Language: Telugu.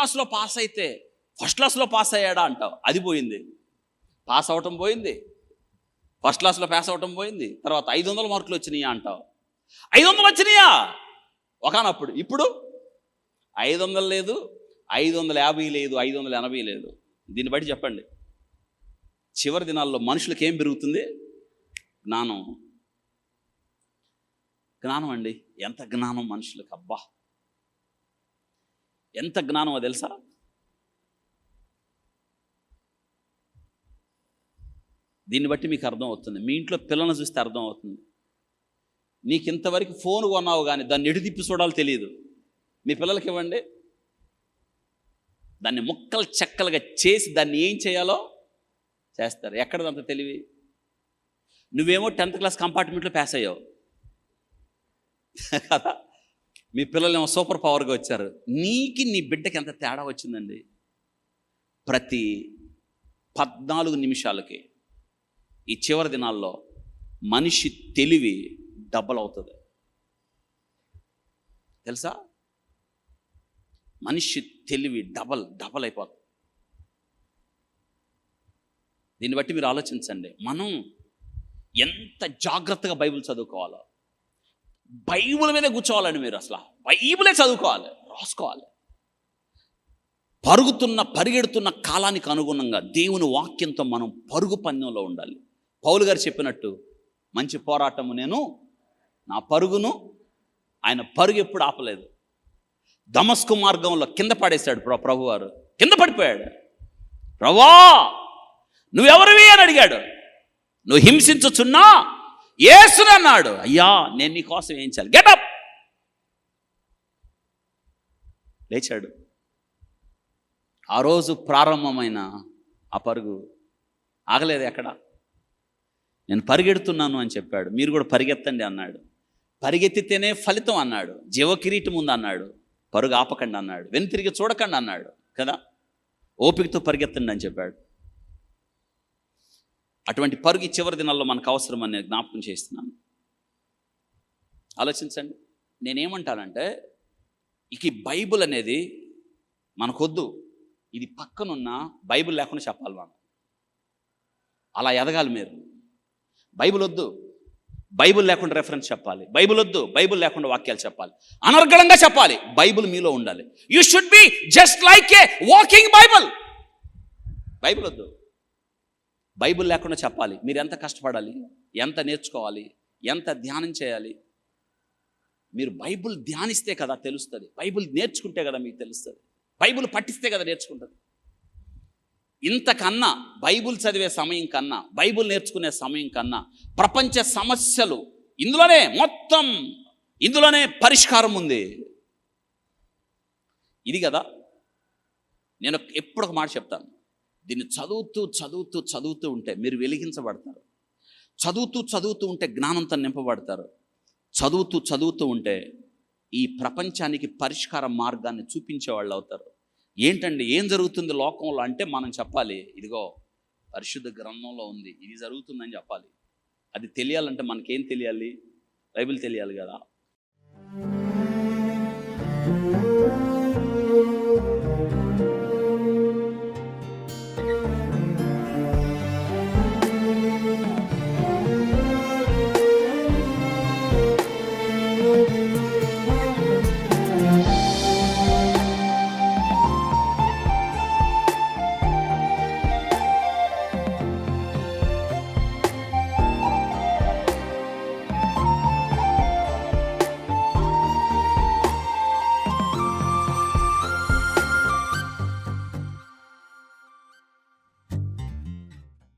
క్లాస్లో పాస్ అయితే ఫస్ట్ క్లాస్లో పాస్ అయ్యాడా అంటావు, అది పోయింది. పాస్ అవటం పోయింది, ఫస్ట్ క్లాస్లో పాస్ అవటం పోయింది. తర్వాత 500 మార్కులు వచ్చినాయా అంటావు, 500 వచ్చినాయా ఒకనప్పుడు. ఇప్పుడు 500 లేదు, 550 లేదు, 580 లేదు. దీన్ని బట్టి చెప్పండి, చివరి దినాల్లో మనుషులకి ఏం పెరుగుతుంది? జ్ఞానం. జ్ఞానం అండి, ఎంత జ్ఞానం మనుషులకు, అబ్బా ఎంత జ్ఞానమో తెలుసా? దీన్ని బట్టి మీకు అర్థం అవుతుంది, మీ ఇంట్లో పిల్లలను చూస్తే అర్థం అవుతుంది. నీకు ఇంతవరకు ఫోన్ కొన్నావు కానీ దాన్ని ఎటు తిప్పి చూడాలో తెలియదు. మీ పిల్లలకి ఇవ్వండి, దాన్ని ముక్కలు చెక్కలుగా చేసి దాన్ని ఏం చేయాలో చేస్తారు. ఎక్కడదంత తెలివి? నువ్వేమో 10th క్లాస్ కంపార్ట్మెంట్లో పాస్ అయ్యావు కదా, మీ పిల్లలేమో సూపర్ పవర్గా వచ్చారు. నీకు నీ బిడ్డకి ఎంత తేడా వచ్చిందండి. ప్రతి 14 నిమిషాలకి ఈ చివరి దినాల్లో మనిషి తెలివి డబల్ అవుతుంది తెలుసా? మనిషి తెలివి డబల్ అయిపోతుంది. దీన్ని బట్టి మీరు ఆలోచించండి, మనం ఎంత జాగ్రత్తగా బైబిల్ చదువుకోవాలో. బైబిల్ మీద కూర్చోవాలండి మీరు, అసలు బైబిలే చదువుకోవాలి, రాసుకోవాలి. పరిగెడుతున్న కాలానికి అనుగుణంగా దేవుని వాక్యంతో మనం పరుగు పందెంలో ఉండాలి. పౌలు గారు చెప్పినట్టు, మంచి పోరాటము నేను నా పరుగును, ఆయన పరుగు ఎప్పుడు ఆపలేదు. దమస్కు మార్గంలో కింద పడేశాడు ప్రభువారు, కింద పడిపోయాడు. ప్రభువా నువ్వెవరివి అని అడిగాడు. నువ్వు హింసించుచున్నా యేసుని అన్నాడు. అయ్యా నేను నీ కోసం ఏం చేయాలి? గెటప్. లేచాడు. ఆ రోజు ప్రారంభమైన ఆ పరుగు ఆగలేదు ఎక్కడ. నేను పరిగెడుతున్నాను అని చెప్పాడు. మీరు కూడా పరిగెత్తండి అన్నాడు. పరిగెత్తితేనే ఫలితం అన్నాడు. జీవకిరీటం ఉంది అన్నాడు. పరుగు ఆపకండి అన్నాడు. వెనుతిరిగి చూడకండి అన్నాడు కదా. ఓపికతో పరిగెత్తండి అని చెప్పాడు. అటువంటి పరుగు చివరి దినాల్లో మనకు అవసరం అని నేను జ్ఞాపకం చేస్తున్నాను. ఆలోచించండి. నేనేమంటానంటే, ఇక బైబుల్ అనేది మనకొద్దు, ఇది పక్కనున్న బైబిల్ లేకుండా చెప్పాలి. మనం అలా ఎదగాలి. మీరు బైబిల్ వద్దు, బైబిల్ లేకుండా రెఫరెన్స్ చెప్పాలి. బైబిల్ వద్దు, బైబిల్ లేకుండా వాక్యాలు చెప్పాలి. అనర్గళంగా చెప్పాలి. బైబిల్ మీలో ఉండాలి. You should be just like A walking Bible. Bible వద్దు, బైబిల్ లేకుండా చెప్పాలి. మీరు ఎంత కష్టపడాలి, ఎంత నేర్చుకోవాలి, ఎంత ధ్యానం చేయాలి. మీరు బైబిల్ ధ్యానిస్తే కదా తెలుస్తుంది. బైబిల్ నేర్చుకుంటే కదా మీకు తెలుస్తుంది. బైబిల్ పఠిస్తే కదా నేర్చుకుంటుంది. ఇంతకన్నా బైబిల్ చదివే సమయం కన్నా, బైబిల్ నేర్చుకునే సమయం కన్నా ప్రపంచ సమస్యలు ఇందులోనే పరిష్కారం ఉంది. ఇది కదా. నేను ఎప్పుడు ఒక మాట చెప్తాను, దీన్ని చదువుతూ ఉంటే మీరు వెలిగించబడతారు. చదువుతూ ఉంటే జ్ఞానంతో నింపబడతారు. చదువుతూ ఉంటే ఈ ప్రపంచానికి పరిష్కార మార్గాన్ని చూపించే వాళ్ళు అవుతారు. ఏంటండి ఏం జరుగుతుంది లోకంలో అంటే మనం చెప్పాలి, ఇదిగో పరిశుద్ధ గ్రంథంలో ఉంది, ఇది జరుగుతుందని చెప్పాలి. అది తెలియాలంటే మనకేం తెలియాలి? బైబిల్ తెలియాలి కదా.